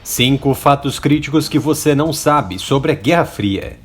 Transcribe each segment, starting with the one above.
5 fatos críticos que você não sabe sobre a Guerra Fria.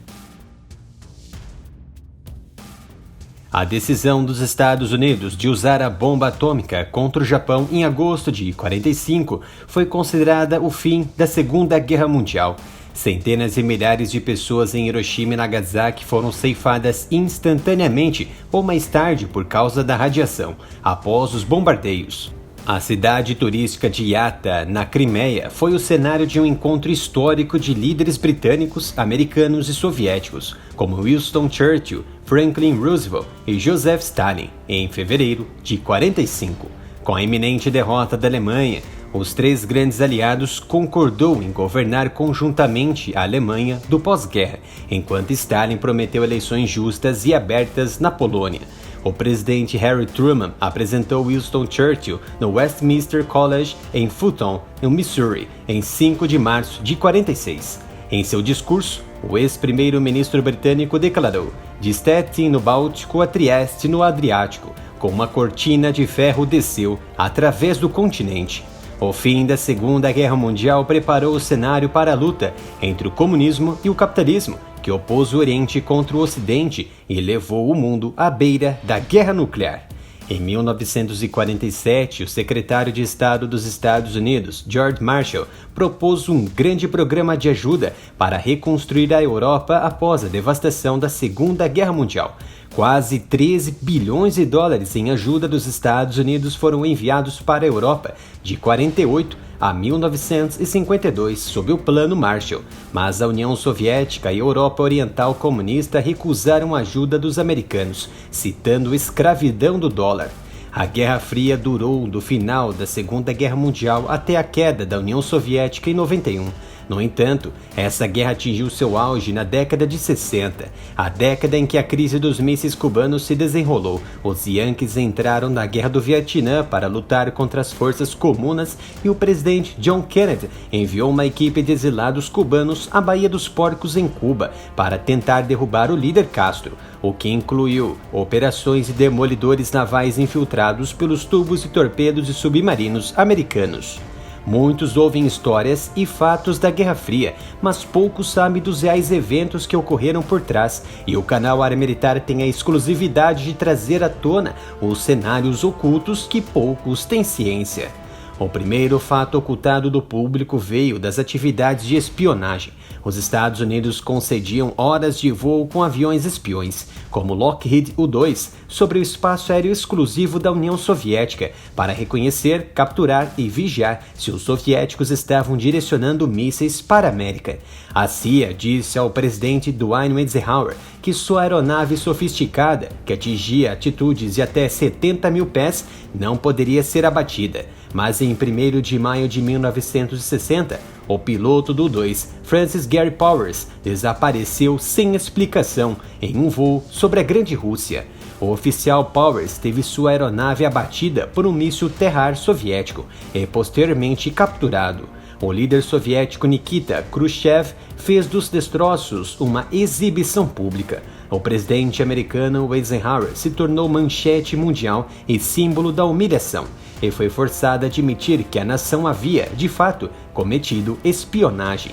A decisão dos Estados Unidos de usar a bomba atômica contra o Japão em agosto de 1945 foi considerada o fim da Segunda Guerra Mundial. Centenas de milhares de pessoas em Hiroshima e Nagasaki foram ceifadas instantaneamente ou mais tarde por causa da radiação, após os bombardeios. A cidade turística de Yata, na Crimeia, foi o cenário de um encontro histórico de líderes britânicos, americanos e soviéticos, como Winston Churchill, Franklin Roosevelt e Joseph Stalin, em fevereiro de 1945. Com a iminente derrota da Alemanha, os três grandes aliados concordou em governar conjuntamente a Alemanha do pós-guerra, enquanto Stalin prometeu eleições justas e abertas na Polônia. O presidente Harry Truman apresentou Winston Churchill no Westminster College em Fulton, no Missouri, em 5 de março de 1946. Em seu discurso, o ex-primeiro-ministro britânico declarou: "De Stettin no Báltico a Trieste no Adriático, com uma cortina de ferro desceu através do continente." O fim da Segunda Guerra Mundial preparou o cenário para a luta entre o comunismo e o capitalismo, que opôs o Oriente contra o Ocidente e levou o mundo à beira da guerra nuclear. Em 1947, o secretário de Estado dos Estados Unidos, George Marshall, propôs um grande programa de ajuda para reconstruir a Europa após a devastação da Segunda Guerra Mundial. Quase 13 bilhões de dólares em ajuda dos Estados Unidos foram enviados para a Europa de 48 a 1952 sob o Plano Marshall, mas a União Soviética e a Europa Oriental Comunista recusaram a ajuda dos americanos, citando escravidão do dólar. A Guerra Fria durou do final da Segunda Guerra Mundial até a queda da União Soviética em 91. No entanto, essa guerra atingiu seu auge na década de 60, a década em que a crise dos mísseis cubanos se desenrolou. Os Yankees entraram na Guerra do Vietnã para lutar contra as forças comunas e o presidente John Kennedy enviou uma equipe de exilados cubanos à Baía dos Porcos, em Cuba, para tentar derrubar o líder Castro, o que incluiu operações de demolidores navais infiltrados pelos tubos e torpedos de submarinos americanos. Muitos ouvem histórias e fatos da Guerra Fria, mas poucos sabem dos reais eventos que ocorreram por trás, e o canal Área Militar tem a exclusividade de trazer à tona os cenários ocultos que poucos têm ciência. O primeiro fato ocultado do público veio das atividades de espionagem. Os Estados Unidos concediam horas de voo com aviões espiões, como Lockheed U-2, sobre o espaço aéreo exclusivo da União Soviética, para reconhecer, capturar e vigiar se os soviéticos estavam direcionando mísseis para a América. A CIA disse ao presidente Dwight Eisenhower que sua aeronave sofisticada, que atingia altitudes de até 70 mil pés, não poderia ser abatida. Mas em 1º de maio de 1960, o piloto do U-2, Francis Gary Powers, desapareceu sem explicação em um voo sobre a Grande Rússia. O oficial Powers teve sua aeronave abatida por um míssil terra-ar soviético e posteriormente capturado. O líder soviético Nikita Khrushchev fez dos destroços uma exibição pública. O presidente americano Eisenhower se tornou manchete mundial e símbolo da humilhação, e foi forçado a admitir que a nação havia, de fato, cometido espionagem.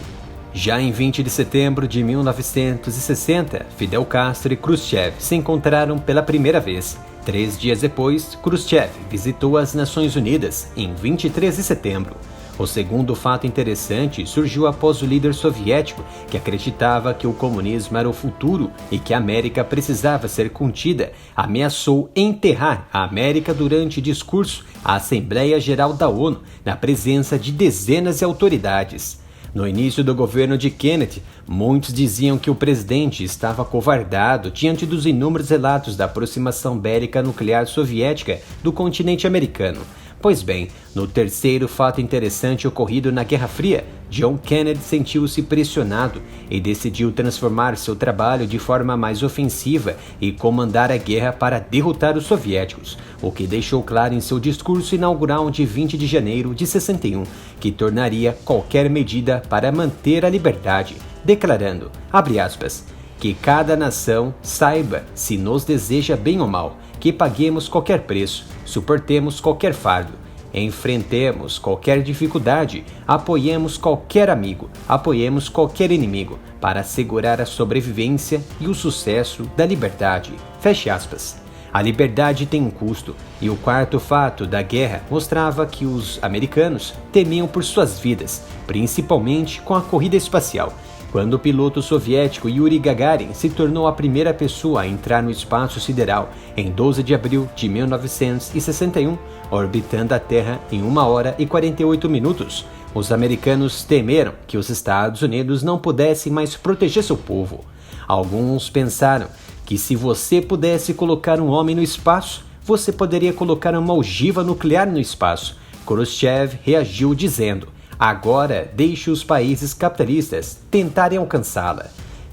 Já em 20 de setembro de 1960, Fidel Castro e Khrushchev se encontraram pela primeira vez. 3 dias depois, Khrushchev visitou as Nações Unidas, em 23 de setembro. O segundo fato interessante surgiu após o líder soviético, que acreditava que o comunismo era o futuro e que a América precisava ser contida, ameaçou enterrar a América durante discurso à Assembleia Geral da ONU, na presença de dezenas de autoridades. No início do governo de Kennedy, muitos diziam que o presidente estava acovardado diante dos inúmeros relatos da aproximação bélica nuclear soviética do continente americano. Pois bem, no terceiro fato interessante ocorrido na Guerra Fria, John Kennedy sentiu-se pressionado e decidiu transformar seu trabalho de forma mais ofensiva e comandar a guerra para derrotar os soviéticos, o que deixou claro em seu discurso inaugural de 20 de janeiro de 61, que tornaria qualquer medida para manter a liberdade, declarando, abre aspas, que cada nação saiba se nos deseja bem ou mal, que paguemos qualquer preço, suportemos qualquer fardo, Enfrentemos qualquer dificuldade, apoiemos qualquer amigo, apoiemos qualquer inimigo, para assegurar a sobrevivência e o sucesso da liberdade. Feche aspas. A liberdade tem um custo, e o quarto fato da guerra mostrava que os americanos temiam por suas vidas, principalmente com a corrida espacial, quando o piloto soviético Yuri Gagarin se tornou a primeira pessoa a entrar no espaço sideral em 12 de abril de 1961, orbitando a Terra em 1 hora e 48 minutos. Os americanos temeram que os Estados Unidos não pudessem mais proteger seu povo. Alguns pensaram que se você pudesse colocar um homem no espaço, você poderia colocar uma ogiva nuclear no espaço. Khrushchev reagiu dizendo: agora deixe os países capitalistas tentarem alcançá-la.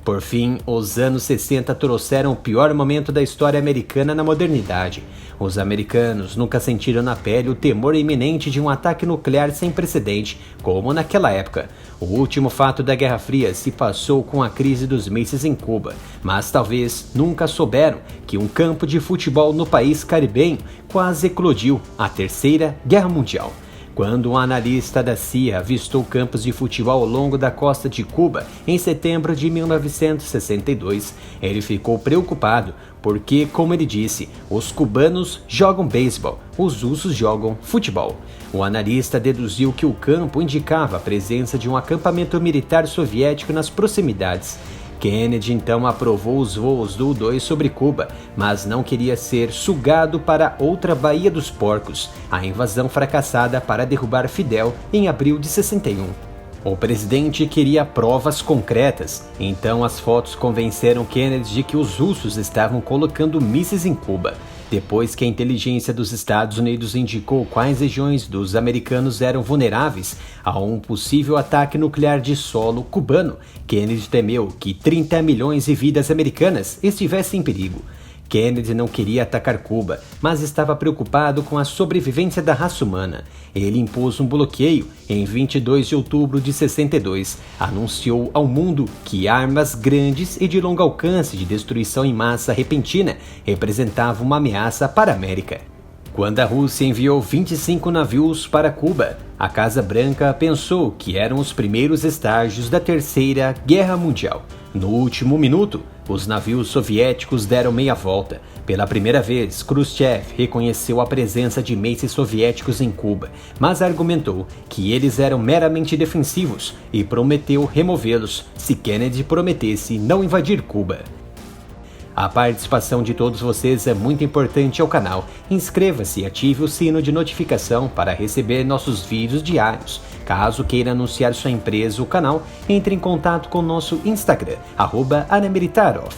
Por fim, os anos 60 trouxeram o pior momento da história americana na modernidade. Os americanos nunca sentiram na pele o temor iminente de um ataque nuclear sem precedente, como naquela época. O último fato da Guerra Fria se passou com a crise dos mísseis em Cuba, mas talvez nunca souberam que um campo de futebol no país caribenho quase eclodiu a Terceira Guerra Mundial. Quando um analista da CIA avistou campos de futebol ao longo da costa de Cuba em setembro de 1962, ele ficou preocupado porque, como ele disse, os cubanos jogam beisebol, os russos jogam futebol. O analista deduziu que o campo indicava a presença de um acampamento militar soviético nas proximidades. Kennedy então aprovou os voos do U-2 sobre Cuba, mas não queria ser sugado para outra Baía dos Porcos, a invasão fracassada para derrubar Fidel em abril de 61. O presidente queria provas concretas, então as fotos convenceram Kennedy de que os russos estavam colocando mísseis em Cuba. Depois que a inteligência dos Estados Unidos indicou quais regiões dos americanos eram vulneráveis a um possível ataque nuclear de solo cubano, Kennedy temeu que 30 milhões de vidas americanas estivessem em perigo. Kennedy não queria atacar Cuba, mas estava preocupado com a sobrevivência da raça humana. Ele impôs um bloqueio em 22 de outubro de 62. Anunciou ao mundo que armas grandes e de longo alcance de destruição em massa repentina representavam uma ameaça para a América. Quando a Rússia enviou 25 navios para Cuba, a Casa Branca pensou que eram os primeiros estágios da Terceira Guerra Mundial. No último minuto, os navios soviéticos deram meia volta. Pela primeira vez, Khrushchev reconheceu a presença de mísseis soviéticos em Cuba, mas argumentou que eles eram meramente defensivos e prometeu removê-los se Kennedy prometesse não invadir Cuba. A participação de todos vocês é muito importante ao canal. Inscreva-se e ative o sino de notificação para receber nossos vídeos diários. Caso queira anunciar sua empresa ou canal, entre em contato com o nosso Instagram, @ArnaMilitaroff.